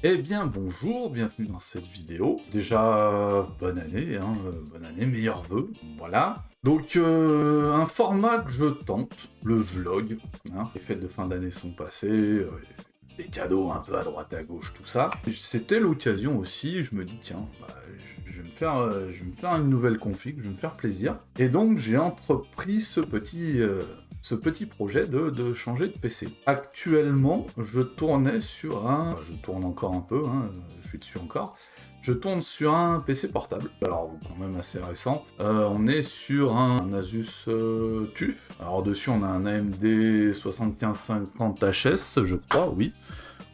Eh bien bonjour, bienvenue dans cette vidéo. Déjà, bonne année, meilleurs vœux, voilà. Donc un format que je tente, le vlog, les fêtes de fin d'année sont passées, les cadeaux un peu à droite à gauche, tout ça. C'était l'occasion aussi, je me dis tiens, je vais me faire une nouvelle config, je vais me faire plaisir. Et donc j'ai entrepris ce petit projet de changer de PC. Actuellement, je tourne encore un peu, je suis dessus encore, je tourne sur un PC portable, alors quand même assez récent. On est sur un Asus TUF, alors dessus on a un AMD 7550 HS, je crois, oui.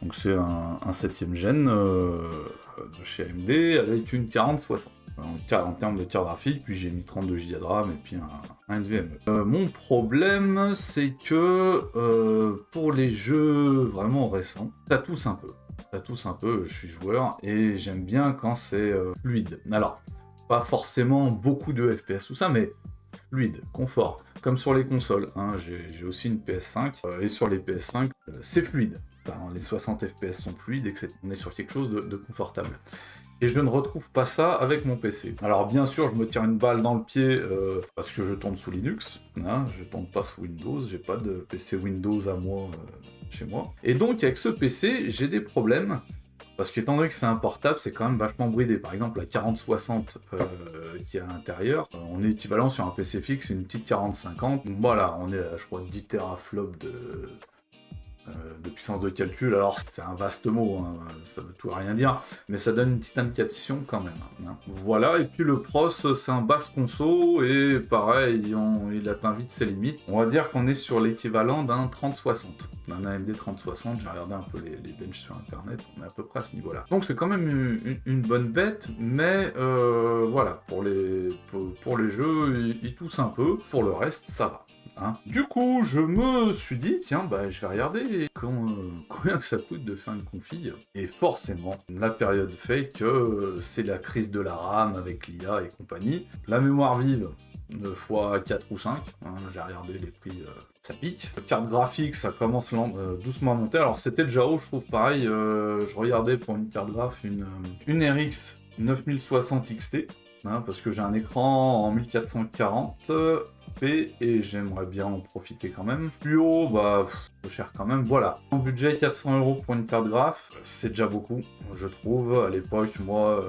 Donc c'est un 7ème gen de chez AMD avec une 4060 en termes de carte graphique, puis j'ai mis 32 Go de RAM et puis un NVMe. Mon problème, c'est que pour les jeux vraiment récents, ça tousse un peu, je suis joueur, et j'aime bien quand c'est fluide. Alors, pas forcément beaucoup de FPS, tout ça, mais fluide, confort, comme sur les consoles. J'ai aussi une PS5, et sur les PS5, c'est fluide. Enfin, les 60 FPS sont fluides, et on est sur quelque chose de confortable. Et je ne retrouve pas ça avec mon PC. Alors bien sûr, je me tire une balle dans le pied parce que je tourne sous Linux, je tourne pas sous Windows, j'ai pas de PC Windows à moi chez moi. Et donc avec ce PC, j'ai des problèmes, parce qu'étant donné que c'est un portable, c'est quand même vachement bridé. Par exemple, la 4060 qui est à l'intérieur, on est équivalent sur un PC fixe, une petite 4050. Voilà, on est à, je crois, 10 teraflops de puissance de calcul. Alors c'est un vaste mot, ça veut tout et rien dire, mais ça donne une petite indication quand même. Voilà, et puis le pros, c'est un basse conso, et pareil, il atteint vite ses limites. On va dire qu'on est sur l'équivalent d'un 3060, d'un AMD 3060, j'ai regardé un peu les benches sur internet, on est à peu près à ce niveau-là. Donc c'est quand même une bonne bête, mais voilà, pour les jeux, il tousse un peu, pour le reste, ça va. Du coup, je me suis dit, tiens, je vais regarder combien que ça coûte de faire une config. Et forcément, la période fait que c'est la crise de la RAM avec l'IA et compagnie. La mémoire vive, fois 4 ou 5, j'ai regardé les prix, ça pique. La carte graphique, ça commence doucement à monter. Alors c'était déjà haut, je trouve, pareil, je regardais pour une carte graph une RX 9060 XT, parce que j'ai un écran en 1440, et j'aimerais bien en profiter quand même. Plus haut, peu cher quand même, voilà. En budget, 400 € pour une carte graph, c'est déjà beaucoup, je trouve. À l'époque, moi,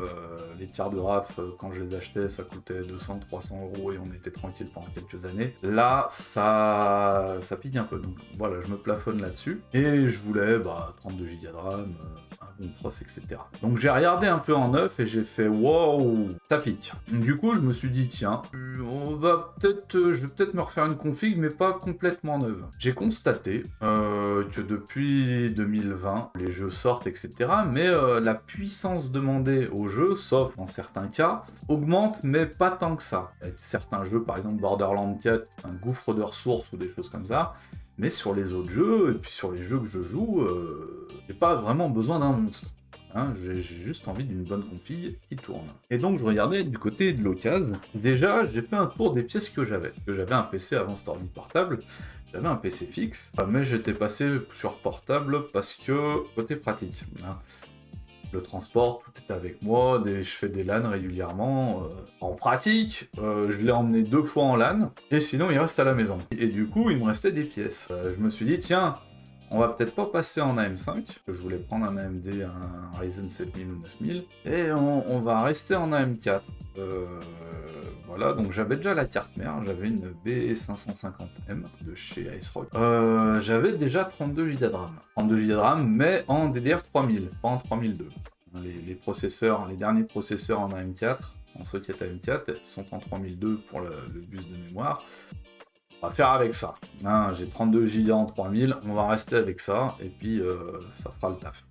les cartes graph, quand je les achetais, ça coûtait 200-300 € et on était tranquille pendant quelques années. Là, ça pique un peu, donc voilà, je me plafonne là-dessus. Et je voulais 32 Go de RAM, un bon pros, etc. Donc j'ai regardé un peu en neuf et j'ai fait wow, ça pique. Du coup, je me suis dit, tiens, je vais peut-être me refaire une config, mais pas complètement neuve. J'ai constaté que depuis 2020, les jeux sortent, etc., mais la puissance demandée aux jeux, sauf dans certains cas, augmente, mais pas tant que ça. Avec certains jeux, par exemple Borderlands 4, un gouffre de ressources ou des choses comme ça, mais sur les autres jeux, et puis sur les jeux que je joue, j'ai pas vraiment besoin d'un monstre. J'ai juste envie d'une bonne config qui tourne. Et donc je regardais du côté de l'occasion. Déjà, j'ai fait un tour des pièces que j'avais. J'avais un PC avant cet ordi portable, j'avais un PC fixe, mais j'étais passé sur portable parce que côté pratique. Le transport, tout est avec moi, je fais des LAN régulièrement. En pratique, je l'ai emmené 2 fois en LAN, et sinon il reste à la maison. Et du coup, il me restait des pièces. Je me suis dit, tiens, on va peut-être pas passer en AM5, je voulais prendre un AMD, un Ryzen 7000 ou 9000, et on va rester en AM4. Voilà, donc j'avais déjà la carte mère, j'avais une B550M de chez AceRock. J'avais déjà 32 Go de RAM. 32 Go de RAM, mais en DDR3000, pas en 3002. Les processeurs, les derniers processeurs en AM4, en socket AM4, sont en 3002 pour le bus de mémoire. On va faire avec ça. J'ai 32 Go en 3000, on va rester avec ça, et puis ça fera le taf.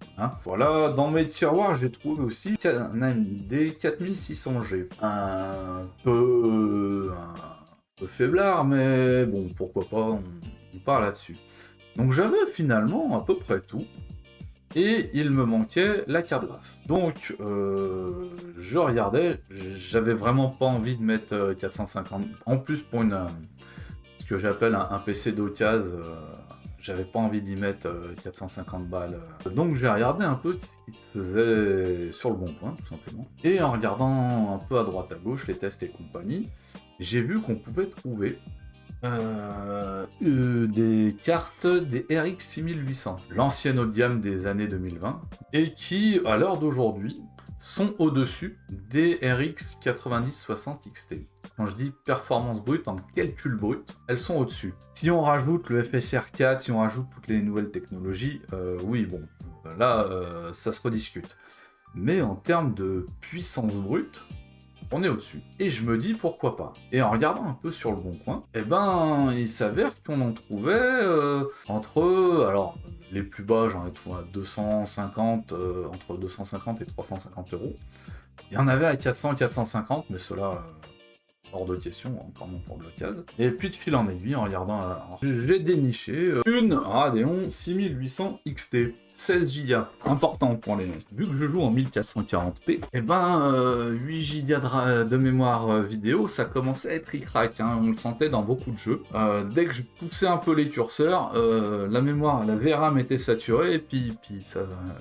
Voilà, dans mes tiroirs, j'ai trouvé aussi un AMD 4600G. Un peu faiblard, mais bon, pourquoi pas, on part là-dessus. Donc j'avais finalement à peu près tout, et il me manquait la carte graph. Donc je regardais, j'avais vraiment pas envie de mettre 450, en plus pour ce que j'appelle un PC d'occasion, j'avais pas envie d'y mettre 450 balles. Donc j'ai regardé un peu ce qui se faisait sur le bon coin, tout simplement. Et en regardant un peu à droite à gauche les tests et compagnie, j'ai vu qu'on pouvait trouver des cartes des RX 6800, l'ancienne haut de gamme des années 2020, et qui, à l'heure d'aujourd'hui, sont au-dessus des RX 9060 XT. Quand je dis performance brute en calcul brut, elles sont au-dessus. Si on rajoute le FSR 4, si on rajoute toutes les nouvelles technologies, oui, bon, là, ça se rediscute. Mais en termes de puissance brute, on est au-dessus. Et je me dis pourquoi pas. Et en regardant un peu sur le bon coin, eh ben, il s'avère qu'on en trouvait entre, alors, les plus bas, j'en ai trouvé à 250, entre 250 et 350 euros. Il y en avait à 400 et 450, mais cela hors de question, encore non pour de l'occasion. Et puis de fil en aiguille, en regardant, j'ai déniché une Radeon 6800 XT. 16 Go, important pour les... Vu que je joue en 1440p, et ben 8 Go de mémoire vidéo, ça commençait à être ric-rac, hein, on le sentait dans beaucoup de jeux. Dès que je poussais un peu les curseurs, la mémoire, la VRAM était saturée, et puis ça,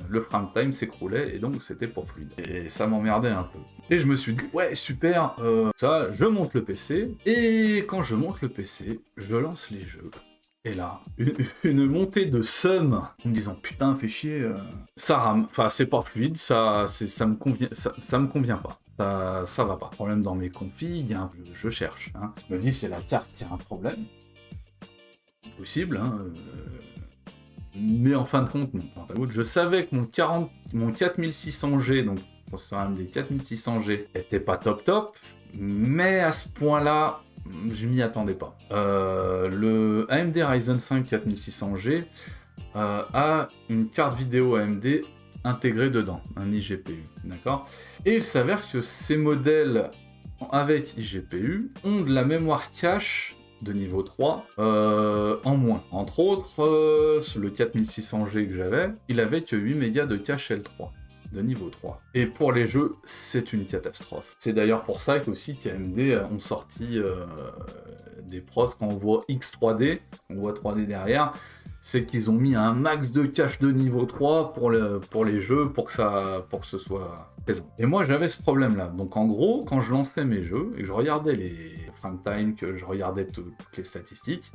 le frame time s'écroulait, et donc c'était pas fluide. Et ça m'emmerdait un peu. Et je me suis dit, ouais, super, ça, je monte le PC, et quand je monte le PC, je lance les jeux. Et là, une montée de seum en me disant putain, fais chier, ça rame, enfin c'est pas fluide, ça me convient pas, ça va pas. Problème dans mes configs, hein, je cherche. Hein. Je me dis c'est la carte qui a un problème, possible, hein, mais en fin de compte non. Je savais que mon 4600G, donc processeur AMD 4600G, était pas top, mais à ce point-là, je m'y attendais pas. Le AMD Ryzen 5 4600G a une carte vidéo AMD intégrée dedans, un iGPU, d'accord? Et il s'avère que ces modèles avec iGPU ont de la mémoire cache de niveau 3 en moins. Entre autres, le 4600G que j'avais, il avait que 8 mégas de cache L3. De niveau 3. Et pour les jeux, c'est une catastrophe. C'est d'ailleurs pour ça qu'aussi qu'AMD ont sorti des pros quand on voit X3D, on voit 3D derrière, c'est qu'ils ont mis un max de cache de niveau 3 pour les jeux, pour que ce soit présent. Et moi j'avais ce problème-là. Donc en gros, quand je lançais mes jeux et que je regardais les frame time, que je regardais toutes les statistiques,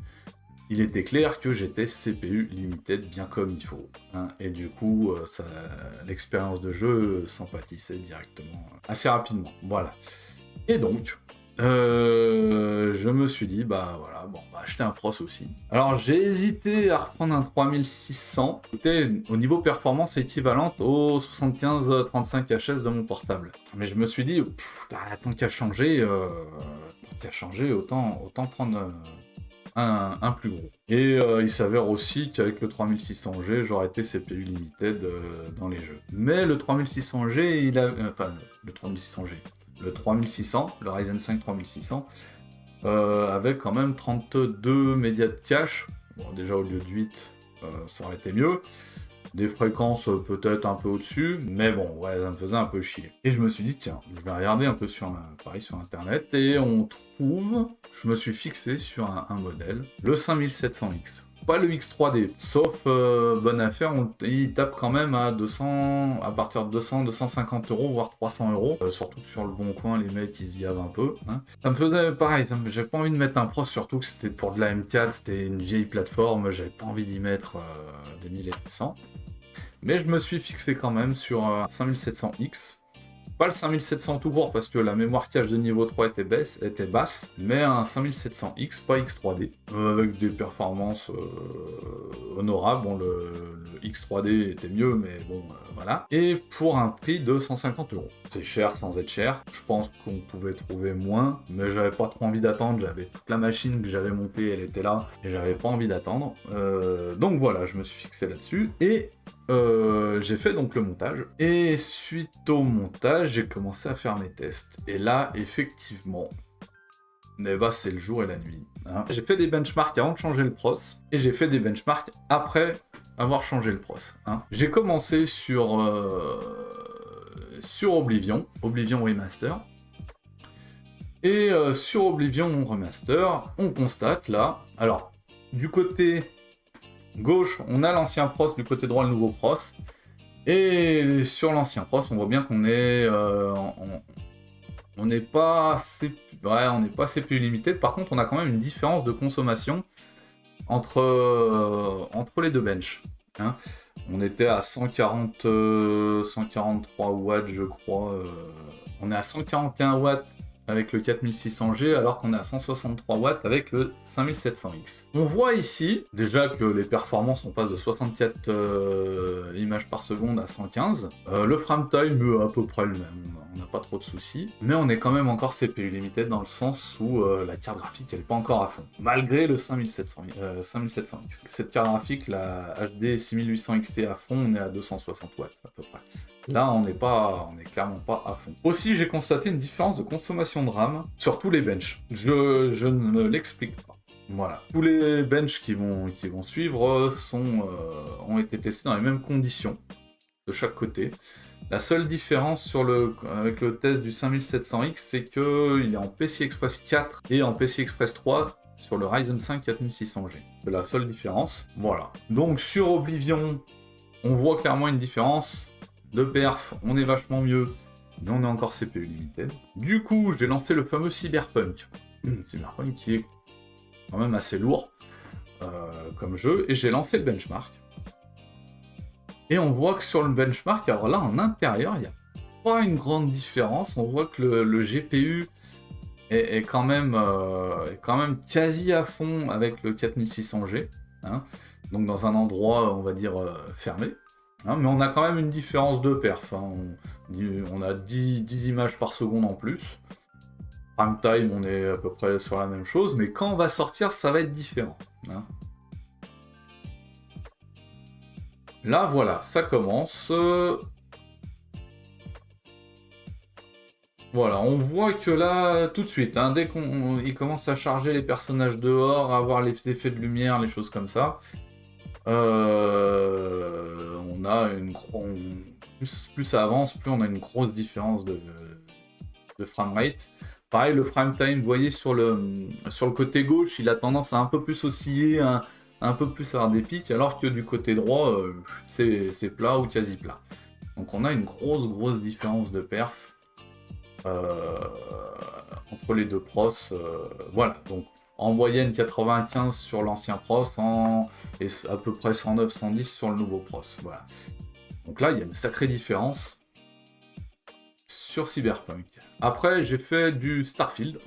il était clair que j'étais CPU limited bien comme il faut. Hein, et du coup, l'expérience de jeu s'en pâtissait directement, assez rapidement. Voilà. Et donc, je me suis dit, bah voilà, bon, on va acheter un pros aussi. Alors j'ai hésité à reprendre un 3600, c'était au niveau performance équivalente au 75-35 HS de mon portable. Mais je me suis dit, tant qu'à changer, autant prendre... un plus gros. Et il s'avère aussi qu'avec le 3600G, j'aurais été CPU limited dans les jeux. Mais le 3600G, le 3600G, le 3600, le Ryzen 5 3600, avait quand même 32 mégas de cache. Bon, déjà au lieu de 8, ça aurait été mieux. Des fréquences peut-être un peu au-dessus, mais bon, ouais, ça me faisait un peu chier. Et je me suis dit, tiens, je vais regarder un peu sur Internet, et on trouve, je me suis fixé sur un modèle, le 5700X. Pas le X3D, sauf bonne affaire, il tape quand même à 200, à partir de 200, 250 euros, voire 300 euros. Surtout que sur le bon coin, les mecs, ils se gavent un peu. Hein. Ça me faisait pareil, j'avais pas envie de mettre un pros, surtout que c'était pour de la M4, c'était une vieille plateforme, j'avais pas envie d'y mettre des 1700. Mais je me suis fixé quand même sur un 5700X. Pas le 5700 tout court parce que la mémoire cache de niveau 3 était basse, mais un 5700X, pas X3D, avec des performances honorables. Bon, le X3D était mieux, mais bon, voilà. Et pour un prix de 150 euros. C'est cher sans être cher. Je pense qu'on pouvait trouver moins, mais j'avais pas trop envie d'attendre. J'avais toute la machine que j'avais montée, elle était là, et j'avais pas envie d'attendre. Donc voilà, je me suis fixé là-dessus, et j'ai fait donc le montage, et suite au montage, j'ai commencé à faire mes tests. Et là, effectivement, c'est le jour et la nuit. Hein. J'ai fait des benchmarks avant de changer le pros, et j'ai fait des benchmarks après avoir changé le pros. Hein. J'ai commencé sur Oblivion Remaster. Et sur Oblivion Remaster, on constate là, alors, du côté gauche, on a l'ancien pros, du côté droit, le nouveau pros. Et sur l'ancien pros, on voit bien qu'on est... on n'est pas ouais, on n'est pas CPU limited. Par contre, on a quand même une différence de consommation entre les deux benches. Hein. On était à 143 watts, je crois. On est à 141 watts avec le 4600G, alors qu'on est à 163 watts avec le 5700X. On voit ici, déjà que les performances, on passe de 64 images par seconde à 115. Le frame time, à peu près le même, on n'a pas trop de soucis. Mais on est quand même encore CPU limited dans le sens où la carte graphique, elle n'est pas encore à fond. Malgré le 5700X. Cette carte graphique, la HD 6800 XT à fond, on est à 260 watts à peu près. Là, on n'est clairement pas à fond. Aussi, j'ai constaté une différence de consommation de RAM sur tous les benches. Je ne l'explique pas. Voilà. Tous les benches qui vont suivre ont été testés dans les mêmes conditions de chaque côté. La seule différence avec le test du 5700X, c'est qu'il est en PCI Express 4 et en PCI Express 3 sur le Ryzen 5 4600G. C'est la seule différence. Voilà. Donc sur Oblivion, on voit clairement une différence. De perf, on est vachement mieux, mais on est encore CPU limited. Du coup, j'ai lancé le fameux Cyberpunk. Cyberpunk qui est quand même assez lourd comme jeu, et j'ai lancé le benchmark. Et on voit que sur le benchmark, alors là, en intérieur, il n'y a pas une grande différence. On voit que le GPU est quand même quasi à fond avec le 4600G. Hein, donc dans un endroit, on va dire, fermé. Hein, mais on a quand même une différence de perf. Hein. On a 10 images par seconde en plus. Prime time, on est à peu près sur la même chose, mais quand on va sortir, ça va être différent. Hein. Là, voilà, ça commence. Voilà, on voit que là, tout de suite, hein, dès qu'il commence à charger les personnages dehors, à avoir les effets de lumière, les choses comme ça, on a plus ça avance, plus on a une grosse différence de framerate. Pareil, le frame time, vous voyez sur le côté gauche, il a tendance à un peu plus osciller, un peu plus avoir des pics, alors que du côté droit, c'est plat ou quasi plat. Donc on a une grosse différence de perf entre les deux pros. Voilà, donc en moyenne 95 sur l'ancien pros et à peu près 109-110 sur le nouveau pros. Voilà. Donc là, il y a une sacrée différence sur Cyberpunk. Après, j'ai fait du Starfield.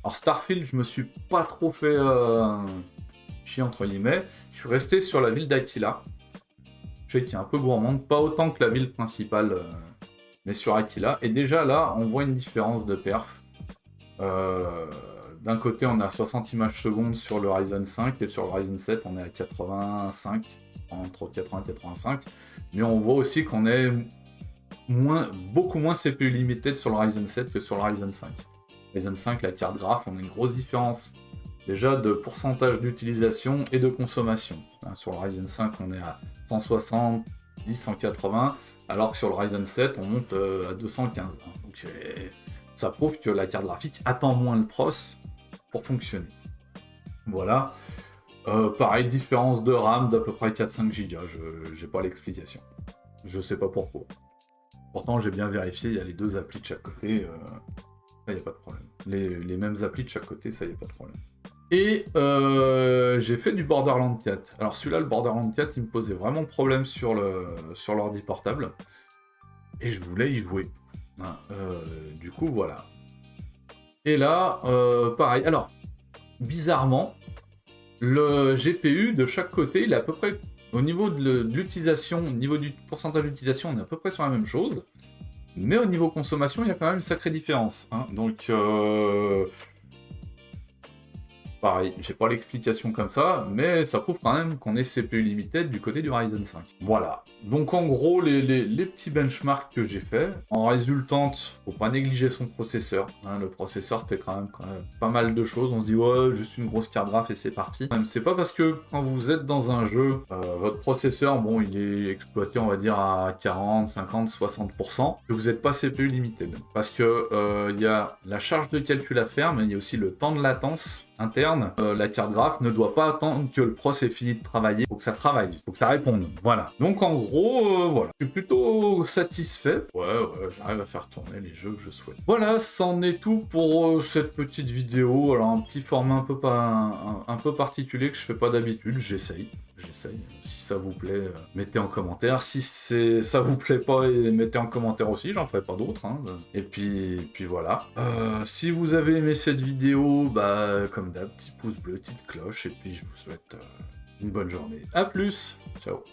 Alors Starfield, je me suis pas trop fait chier entre guillemets. Je suis resté sur la ville d'Aquila. Je sais qu'il y a un peu gourmande, pas autant que la ville principale, mais sur Aquila. Et déjà là, on voit une différence de perf. D'un côté, on est à 60 images secondes sur le Ryzen 5 et sur le Ryzen 7, on est à 85, entre 80 et 85. Mais on voit aussi qu'on est beaucoup moins CPU limited sur le Ryzen 7 que sur le Ryzen 5. Ryzen 5, la carte graph, on a une grosse différence déjà de pourcentage d'utilisation et de consommation. Sur le Ryzen 5, on est à 160, 180, alors que sur le Ryzen 7, on monte à 215. Donc ça prouve que la carte graphique attend moins le pros pour fonctionner. Voilà. Pareil, différence de RAM d'à peu près 4-5 Go. Je n'ai pas l'explication. Je sais pas pourquoi. Pourtant, j'ai bien vérifié, il y a les deux applis de chaque côté. Ça, il n'y a pas de problème. Les mêmes applis de chaque côté, ça, il n'y a pas de problème. Et j'ai fait du Borderlands 4. Alors celui-là, le Borderlands 4, il me posait vraiment problème sur l'ordi portable. Et je voulais y jouer. Du coup, voilà. Et là, pareil. Alors, bizarrement, le GPU de chaque côté, il est à peu près, au niveau de l'utilisation, au niveau du pourcentage d'utilisation, on est à peu près sur la même chose. Mais au niveau consommation, il y a quand même une sacrée différence. Hein. Donc, pareil, j'ai pas l'explication comme ça, mais ça prouve quand même qu'on est CPU limited du côté du Ryzen 5. Voilà. Donc en gros, les petits benchmarks que j'ai fait. En résultante, faut pas négliger son processeur. Hein, le processeur fait quand même pas mal de choses. On se dit, ouais, juste une grosse carte graph et c'est parti. Même c'est pas parce que quand vous êtes dans un jeu, votre processeur, bon, il est exploité, on va dire, à 40, 50, 60%, que vous n'êtes pas CPU limited. Parce que il y a la charge de calcul à faire, mais il y a aussi le temps de latence interne interne, la carte graphe ne doit pas attendre que le pros ait fini de travailler. Faut que ça travaille, faut que ça réponde. Voilà. Donc en gros, voilà. Je suis plutôt satisfait. Ouais, j'arrive à faire tourner les jeux que je souhaite. Voilà, c'en est tout pour cette petite vidéo. Alors un petit format un peu particulier que je fais pas d'habitude. J'essaye. Si ça vous plaît, mettez en commentaire. Si ça vous plaît pas, mettez en commentaire aussi. J'en ferai pas d'autres. Hein. Et puis voilà. Si vous avez aimé cette vidéo, bah comme d'hab, petit pouce bleu, petite cloche. Et puis je vous souhaite une bonne journée. À plus. Ciao.